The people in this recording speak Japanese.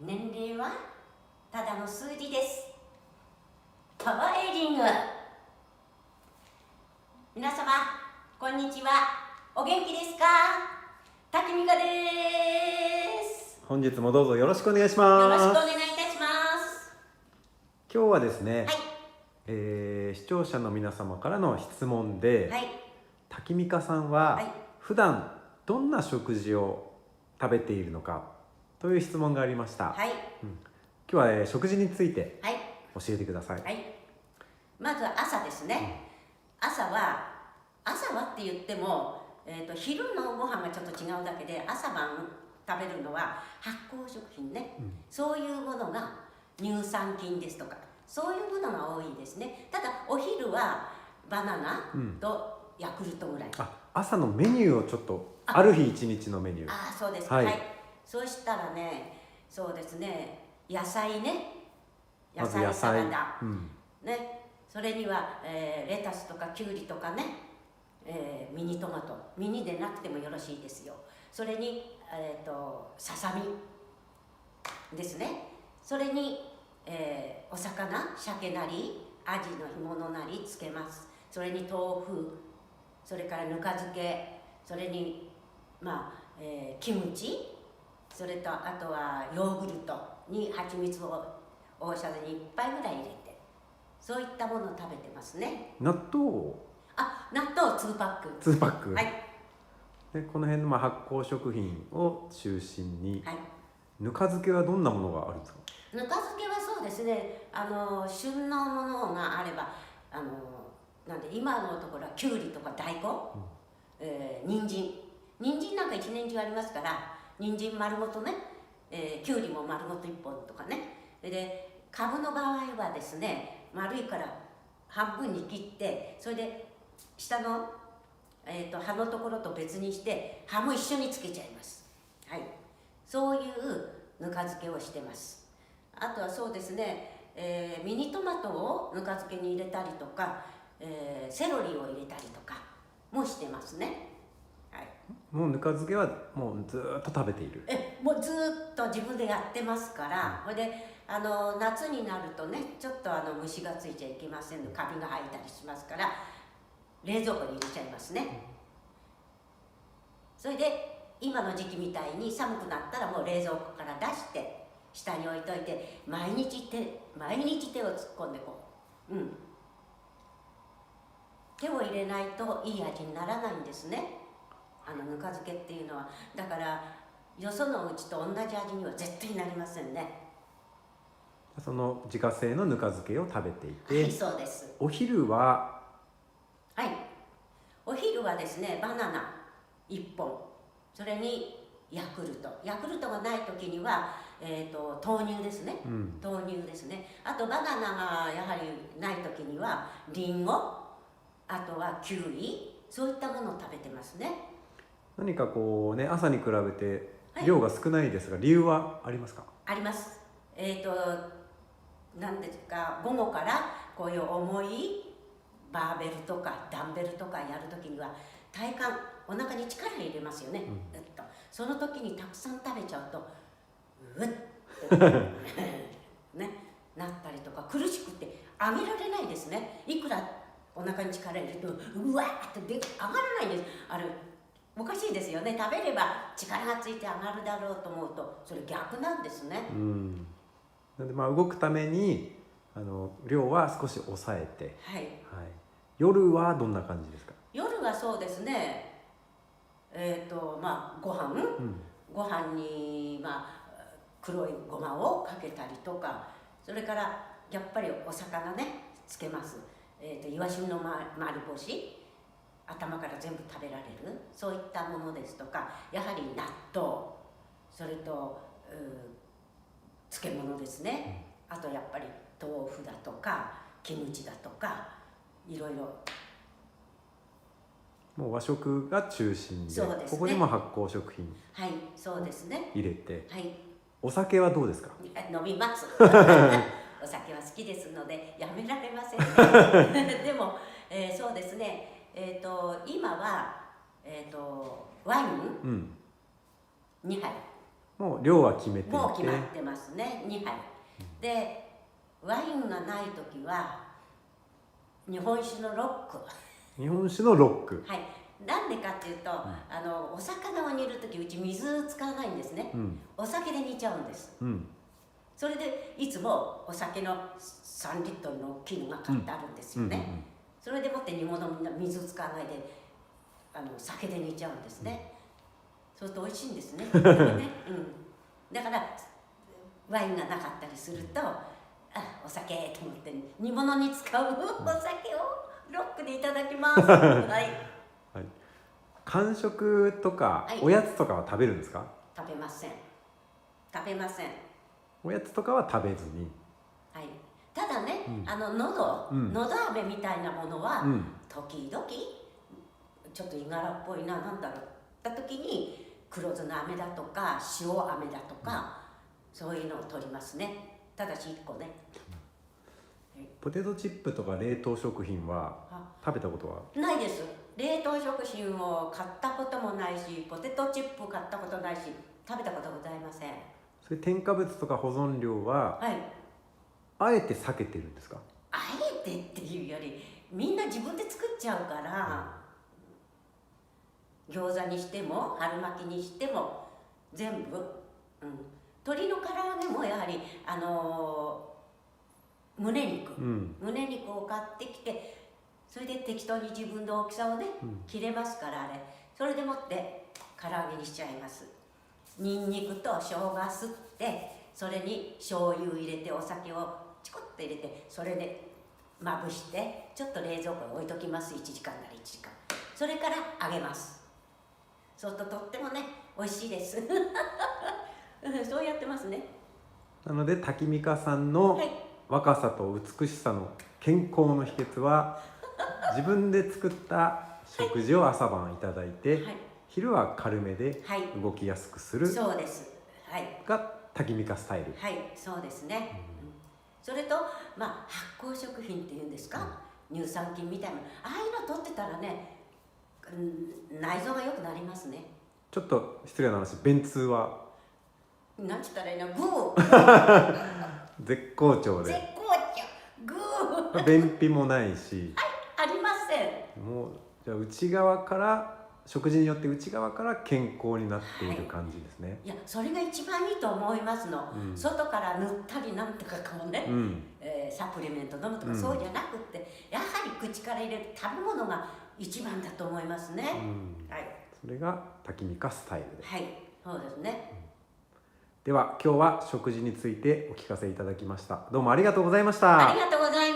年齢はただの数字です。パワーエイジング。皆様こんにちは。お元気ですか？滝美香です。本日もどうぞよろしくお願いします。よろしくお願いいたします。今日はですね、はい、視聴者の皆様からの質問で、はい、滝美香さんは、はい、普段どんな食事を食べているのかという質問がありました。はい、今日は、食事についてはい、教えてください。はい。まずは朝ですね。朝はって言っても、昼のご飯がちょっと違うだけで、朝晩食べるのは発酵食品ね、そういうものが乳酸菌ですとか、そういうものが多いですね。ただお昼はバナナとヤクルトぐらい。朝のメニューをちょっと、ある日一日のメニュー。そうですか。はい。そうしたらね、そうですね、野菜ね、野菜サラダ、ね、それには、レタスとかキュウリとかね、ミニトマト、ミニでなくてもよろしいですよ。それに、ささみですね。それに、お魚、鮭なりアジの干物なりつけます。それに豆腐、それからぬか漬け、それにキムチ、それとあとはヨーグルトに蜂蜜を大さじ1杯ぐらい入れて、そういったものを食べてますね。納豆2パック。2パック。はい。でこの辺の発酵食品を中心に、はい、ぬか漬けはどんなものがあるんですか？ぬか漬けはそうですね、旬のものがあれば、なんで今のところはきゅうりとか大根、人参なんか一年中ありますから、人参丸ごとね、きゅうりも丸ごと1本とかね。でカブの場合はですね、丸いから半分に切って、それで下の、葉のところと別にして葉も一緒につけちゃいます。はい、そういうぬか漬けをしてます。あとはそうですね、ミニトマトをぬか漬けに入れたりとか、セロリを入れたりとかもしてますね。はい、もうぬか漬けはもうずっと食べている？もうずっと自分でやってますから。それで夏になるとね、ちょっと虫がついちゃいけませんの、カビが生えたりしますから冷蔵庫に入れちゃいますね。それで今の時期みたいに寒くなったらもう冷蔵庫から出して下に置いといて、毎日手を突っ込んで手を入れないといい味にならないんですね、ぬか漬けっていうのは。だからよそのうちと同じ味には絶対なりませんね。その自家製のぬか漬けを食べていて、はい、そうです。お昼は？はい、お昼はですね、バナナ1本、それにヤクルトがない時には、豆乳ですね、豆乳ですね。あとバナナがやはりない時にはリンゴ、あとはキュウリ、そういったものを食べてますね。何かこうね、朝に比べて量が少ないですが、理由はありますか？あります。なんですか、午後からこういう重いバーベルとかダンベルとかやるときには体幹、お腹に力入れますよね、その時にたくさん食べちゃうとうっってね、なったりとか、苦しくて上げられないですね。いくらお腹に力入れるとうわーって上がらないんです。おかしいですよね。食べれば力がついて上がるだろうと思うと、それ逆なんですね。なので動くために量は少し抑えて、夜はどんな感じですか？夜はそうですね、ご飯に黒いごまをかけたりとか、それからやっぱりお魚ねつけます。イワシの丸干し、頭から全部食べられる、そういったものですとか、やはり納豆、それと漬物ですね、あとやっぱり豆腐だとかキムチだとか、いろいろ。もう和食が中心で、そうですね、ここにも発酵食品そうですね入れて、おお酒はどうですか？飲みますお酒は好きですのでやめられませんねでも、そうですね、今は、ワイン2杯もう量は決めていて、もう決まってますね、2杯。でワインがない時は日本酒のロック。日本酒のロック。はい。なんでかっていうと、お魚を煮る時うち水使わないんですね、お酒で煮ちゃうんです、それでいつもお酒の3リットルの大きいのが買ってあるんですよね、それでもって煮物みんな水使わないで酒で煮ちゃうんですね、そうすると美味しいんですねだからワインがなかったりするとお酒と思って煮物に使うお酒をロックでいただきますはいはい、間食とかおやつとかは食べるんですか？食べません。おやつとかは食べずに。はい。ただね、のど飴みたいなものは、時々ちょっといがらっぽいな、なんだろうった時に黒酢の飴だとか塩飴だとか、そういうのを取りますね。ただし1個ね。ポテトチップとか冷凍食品は食べたことはないです。冷凍食品を買ったこともないし、ポテトチップ買ったことないし、食べたことございません。それ添加物とか保存料は、あえて避けてるんですか？あえてっていうより、みんな自分で作っちゃうから、餃子にしても春巻きにしても全部、鶏の唐揚げもやはり胸肉を買ってきて、それで適当に自分の大きさをね、切れますからそれでもって唐揚げにしちゃいます。にんにくと生姜すってそれに醤油入れてお酒をちょこっと入れてそれでまぶしてちょっと冷蔵庫に置いときます。1時間なら1時間、それから揚げます。そうするととってもね美味しいですそうやってますね。なのでタキミカさんの若さと美しさの健康の秘訣は自分で作った食事を朝晩いただいて、昼は軽めで動きやすくする、そうです、がタキミカスタイル。そうですね、それと発酵食品っていうんですか、乳酸菌みたいなああいうの取ってたらね、内臓が良くなりますね。ちょっと失礼な話、便通はなんつったらいいの、グー絶好調で、絶好調、グー便秘もないし、ありません。もうじゃあ内側から食事によって内側から健康になっている感じですね。いやそれが一番いいと思いますの、外から塗ったりなんとかこうね、サプリメント飲むとかそうじゃなくって、やはり口から入れる食べ物が一番だと思いますね。それがタキミカスタイルで。そうですね。では今日は食事についてお聞かせいただきました。どうもありがとうございました。ありがとうございました。